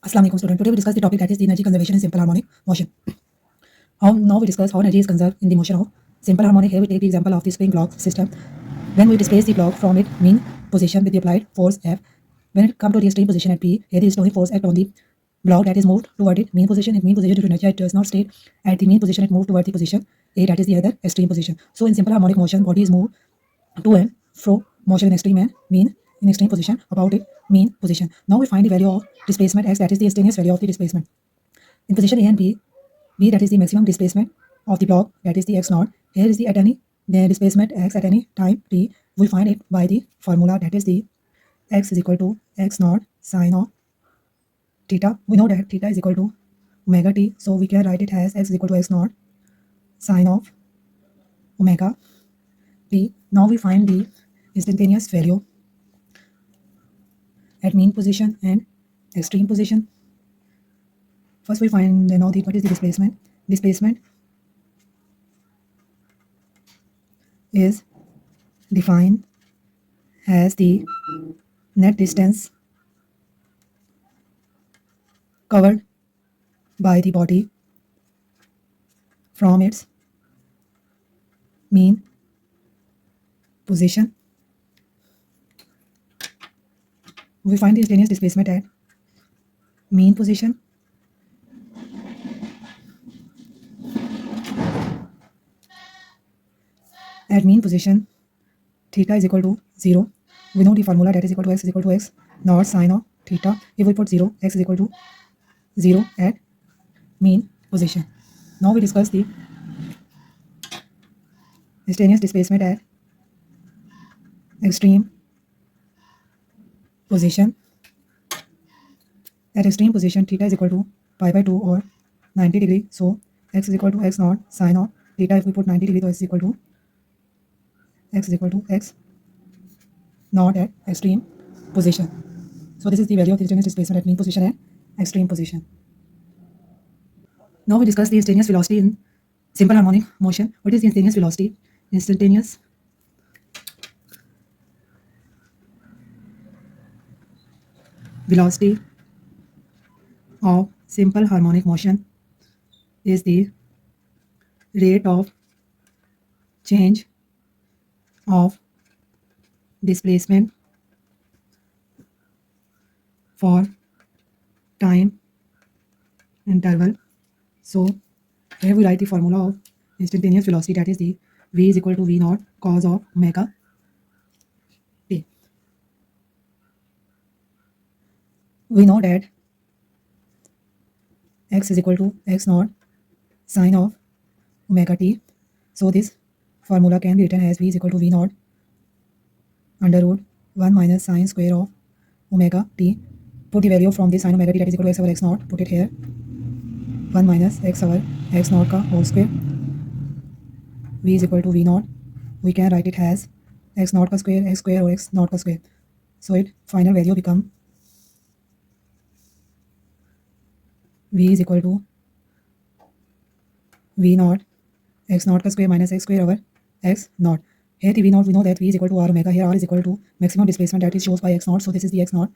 Assalamu alaikum student. Today we discuss the topic that is the energy conservation in simple harmonic motion. Now we discuss how energy is conserved in the motion of simple harmonic. Here we take the example of the spring block system. When we displace the block from its mean position with the applied force F, when it comes to the extreme position at P, here the storing force act on the block that is moved toward its mean position. At mean position due to energy, it does not stay at the mean position. It moves toward the position A, that is the other extreme position. So in simple harmonic motion, body is moved to and fro, motion in extreme and mean in extreme position about its mean position. Now we find the value of displacement x, that is the instantaneous value of the displacement. In position A and B that is the maximum displacement of the block, that is the x naught. Here is the at any the displacement x at any time t. We find it by the formula that is the x is equal to x naught sine of theta. We know that theta is equal to omega t, so we can write it as x is equal to x naught sine of omega t. Now we find the instantaneous value at mean position and extreme position. First we find now what is the displacement. Displacement is defined as the net distance covered by the body from its mean position. We find the instantaneous displacement at mean position. At mean position, theta is equal to 0. We know the formula that is equal to x naught sine of theta. If we put 0, x is equal to 0 at mean position. Now we discuss the instantaneous displacement at extreme position. At extreme position, theta is equal to pi by 2 or 90 degree. So x is equal to x naught sine of theta. If we put 90 degree, so x is equal to x naught at extreme position. So this is the value of the instantaneous displacement at mean position and extreme position. Now we discuss the instantaneous velocity in simple harmonic motion. What is the instantaneous velocity? Instantaneous velocity of simple harmonic motion is the rate of change of displacement for time interval. So here we write the formula of instantaneous velocity, that is the v is equal to v naught cos of omega t. We know that x is equal to x naught sine of omega t. So this formula can be written as v is equal to v naught under root 1 minus sine square of omega t. Put the value from this sine omega t, that is equal to x over x naught. Put it here. 1 minus x over x naught का whole square. v is equal to v naught. We can write it as x naught का square, x square or x naught का square. So it final value become v is equal to v naught x naught का square minus x square over x naught. Here the v naught, we know that v is equal to r omega. Here r is equal to maximum displacement that is shows by x naught. So this is the x naught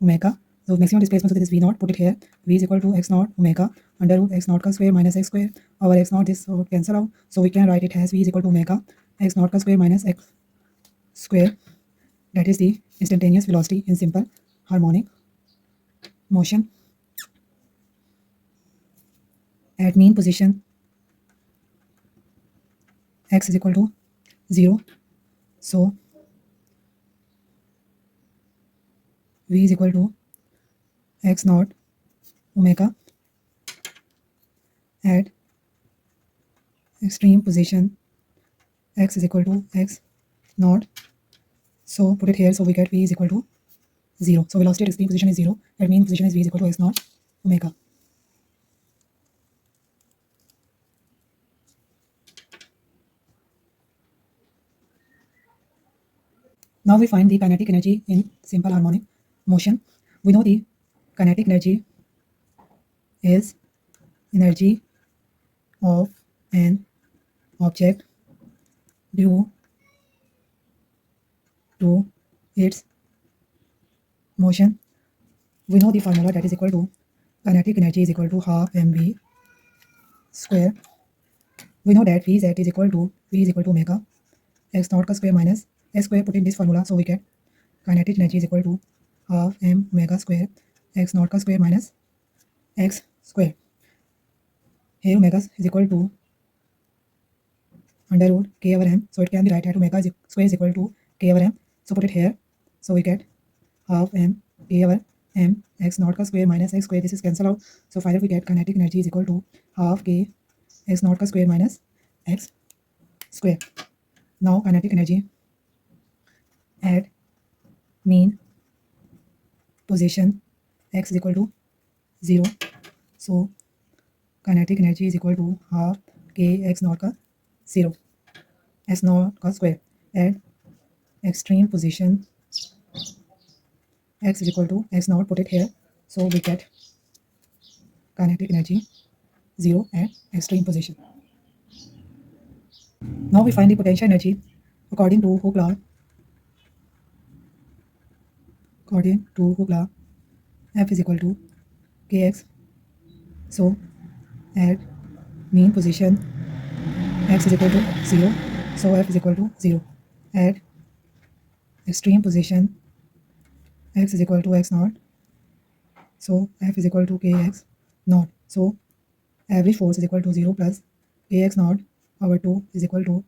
omega. So maximum displacement, so this is v naught. Put it here. V is equal to x naught omega under root x naught का square minus x square over x naught. This would cancel out. So we can write it as v is equal to omega x naught का square minus x square. That is the instantaneous velocity in simple harmonic motion. At mean position, x is equal to 0. So v is equal to x naught omega. At extreme position, x is equal to x naught. So put it here. So we get v is equal to 0. So velocity at extreme position is 0. At mean position is v is equal to x naught omega. Now we find the kinetic energy in simple harmonic motion. We know the kinetic energy is energy of an object due to its motion. We know the formula that is equal to kinetic energy is equal to half mv square. We know that V z is equal to omega x naught ka square minus s square. Put in this formula, so we get kinetic energy is equal to half m omega square x naught ka square minus x square. Here omega is equal to under root k over m, so it can be written that omega square is equal to k over m. So put it here, so we get half m k over m x naught ka square minus x square. This is cancel out, so finally we get kinetic energy is equal to half k x naught ka square minus x square. Now kinetic energy at mean position x is equal to 0. So kinetic energy is equal to half k x naught ka 0 x naught ka square. At extreme position x is equal to x naught. Put it here, so we get kinetic energy 0 at extreme position. Now we find the potential energy according to Hooke law. According to Hooke law, F is equal to kx. So at mean position x is equal to 0, so F is equal to 0. At extreme position x is equal to x naught, so F is equal to kx naught. So average force is equal to 0 plus kx naught over 2 is equal to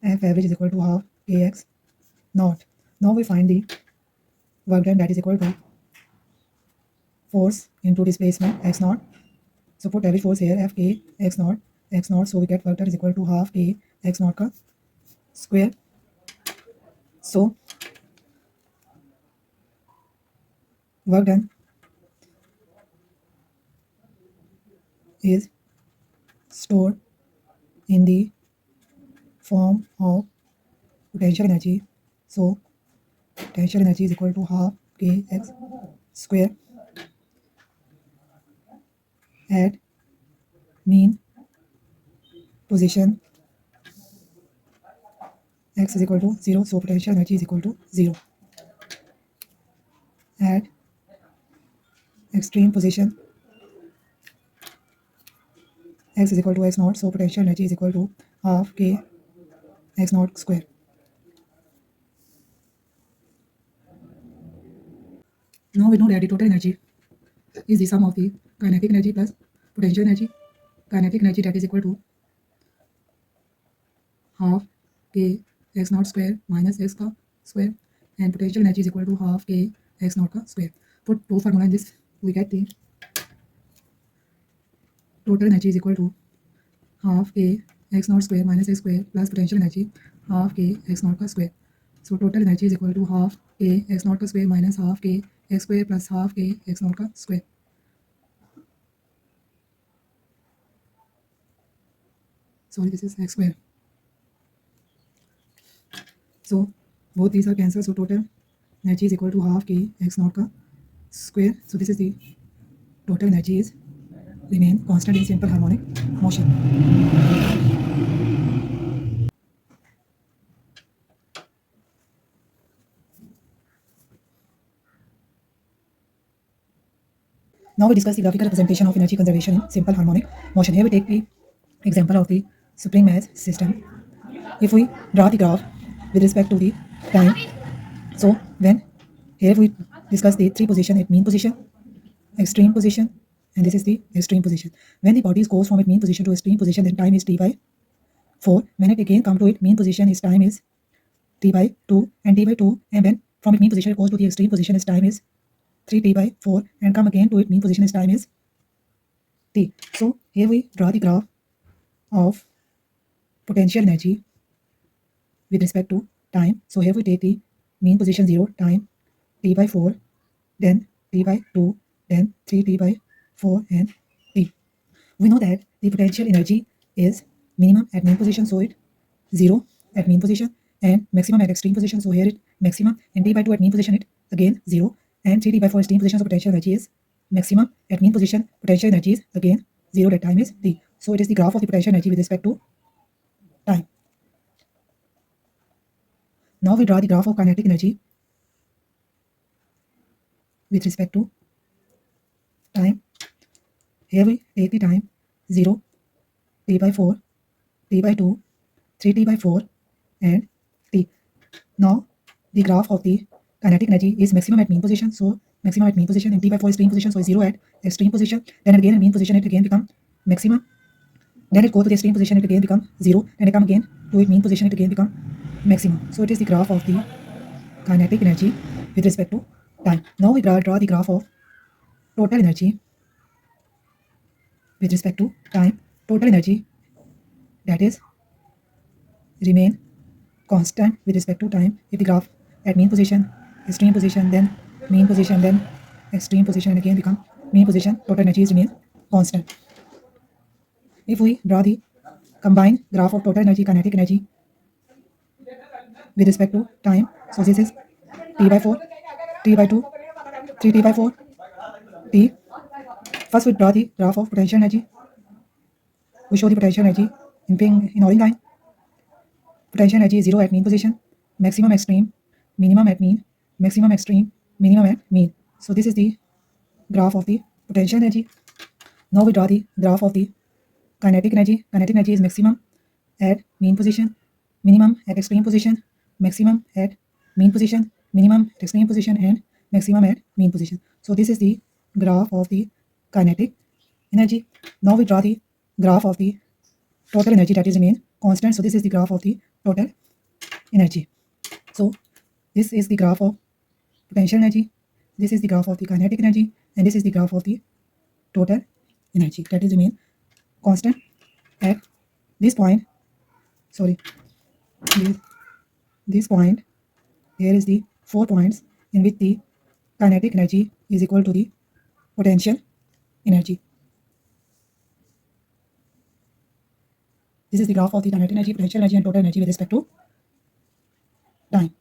F average is equal to half kx naught. Now we find the work done, that is equal to force into displacement x naught. So put average force here, F k x naught. So we get work done is equal to half k x naught ka square. So work done is stored in the form of potential energy. So potential energy is equal to half kx square at mean position x is equal to 0. So potential energy is equal to 0 at extreme position x is equal to x naught. So potential energy is equal to half k x naught square. Now we know that the total energy is the sum of the kinetic energy plus potential energy. Kinetic energy, that is equal to half k x naught square minus x ka square, and potential energy is equal to half k x naught ka square. Put two formula in this, we get the total energy is equal to half k x naught square minus x square plus potential energy half k x naught ka square. So total energy is equal to half k x naught ka square minus half k x square plus half k x naught ka square. Sorry, this is x square. So both these are cancelled. So total energy is equal to half k x naught ka square. So this is the total energy is remain constant in simple harmonic motion. Now we discuss the graphical representation of energy conservation in simple harmonic motion. Here we take the example of the spring mass system. If we draw the graph with respect to the time, so when here we discuss the three position at mean position, extreme position, and this is the extreme position. When the body goes from its mean position to extreme position, then time is t by 4. When it again come to its mean position, its time is t by 2 and t by 2, and when from its mean position it goes to the extreme position, its time is 3t by 4, and come again to its mean position, its time is t. So here we draw the graph of potential energy with respect to time. So here we take the mean position 0, time t by 4, then t by 2, then 3t by 4, and t. We know that the potential energy is minimum at mean position, so it 0 at mean position, and maximum at extreme position, so here it maximum, and t by 2 at mean position it again 0, and 3t by 4 extreme position, so potential energy is maximum at mean position, potential energy is again 0, that time is t. So it is the graph of the potential energy with respect to time. Now we draw the graph of kinetic energy with respect to time. Here we take the time 0, t by 4, t by 2, 3t by 4 and t. Now the graph of the kinetic energy is maximum at mean position. So maximum at mean position and t by 4 is extreme position. So 0 at extreme position. Then again at mean position it again become maximum. Then it go to the extreme position it again become 0. And it come again to its mean position it again become maximum. So it is the graph of the kinetic energy with respect to time. Now we draw the graph of total energy with respect to time. Total energy, that is, remain constant with respect to time if the graph at mean position, extreme position, then mean position, then extreme position, and again become mean position. Total energy is remain constant. If we draw the combined graph of total energy, kinetic energy with respect to time, so this is t by 4, t by 2, 3t by 4, t. First we draw the graph of potential energy. We show the potential energy in pink in orange line. Potential energy is 0 at mean position, maximum extreme, minimum at mean, maximum extreme, minimum at mean. So this is the graph of the potential energy. Now we draw the graph of the kinetic energy. Kinetic energy is maximum at mean position, minimum at extreme position, maximum at mean position, minimum at extreme position, and maximum at mean position. So this is the graph of the kinetic energy. Now we draw the graph of the total energy, that is remain constant. So this is the graph of the total energy. So this is the graph of potential energy, this is the graph of the kinetic energy, and this is the graph of the total energy, that is remain constant at this point. Sorry, this point, here is the 4 points in which the kinetic energy is equal to the potential energy. This is the graph of the kinetic energy, potential energy, and total energy with respect to time.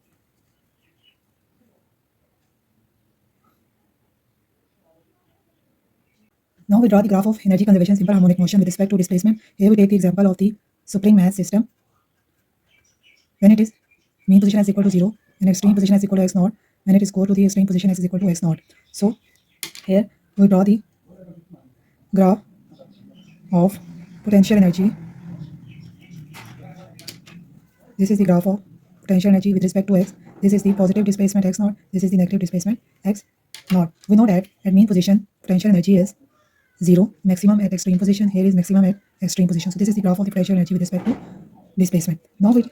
Now we draw the graph of energy conservation simple harmonic motion with respect to displacement. Here we take the example of the spring mass system. When it is mean position is equal to 0 and extreme position is equal to x naught, when it is go to the extreme position is equal to x naught. So here we draw the graph of potential energy. This is the graph of potential energy with respect to x. This is the positive displacement x naught. This is the negative displacement x naught. We know that at mean position potential energy is 0, maximum at extreme position. Here is maximum at extreme position. So this is the graph of the potential energy with respect to displacement. Now we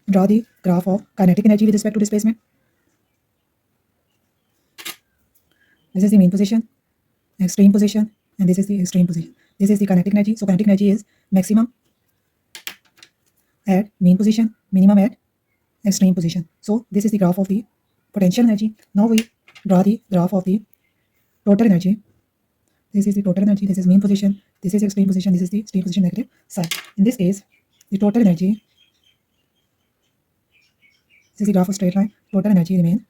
draw the graph of kinetic energy with respect to displacement. This is the mean position, extreme position, and this is the extreme position. This is the kinetic energy. So kinetic energy is maximum at mean position, minimum at extreme position. So this is the graph of the potential energy. Now we draw the graph of the total energy. This is the total energy, this is mean position, this is extreme position, this is the extreme position negative side. In this case, the total energy, this is the graph of straight line, total energy remain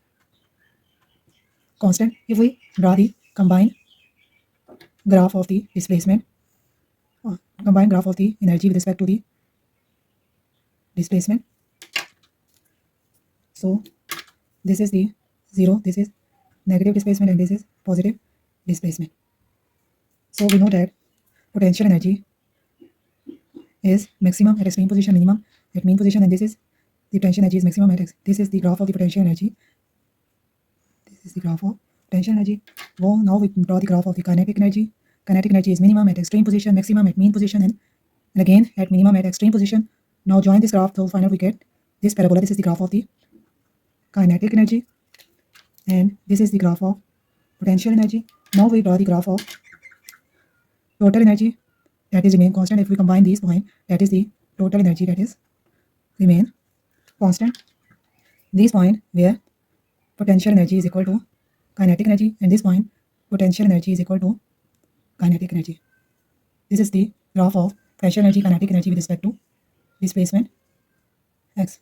constant. If we draw the combined graph of the displacement, combined graph of the energy with respect to the displacement. So this is the 0, this is negative displacement, and this is positive displacement. So we know that potential energy is maximum at extreme position, minimum at mean position, and this is the potential energy is maximum at x. This is the graph of the potential energy. This is the graph of potential energy. Well, now we draw the graph of the kinetic energy. Kinetic energy is minimum at extreme position, maximum at mean position, and again at minimum at extreme position. Now join this graph, so finally we get this parabola. This is the graph of the kinetic energy, and this is the graph of potential energy. Now we draw the graph of total energy, that is remain constant. If we combine these points, that is the total energy, that is remain constant. This point where potential energy is equal to kinetic energy, and this point potential energy is equal to kinetic energy. This is the graph of potential energy, kinetic energy with respect to displacement x.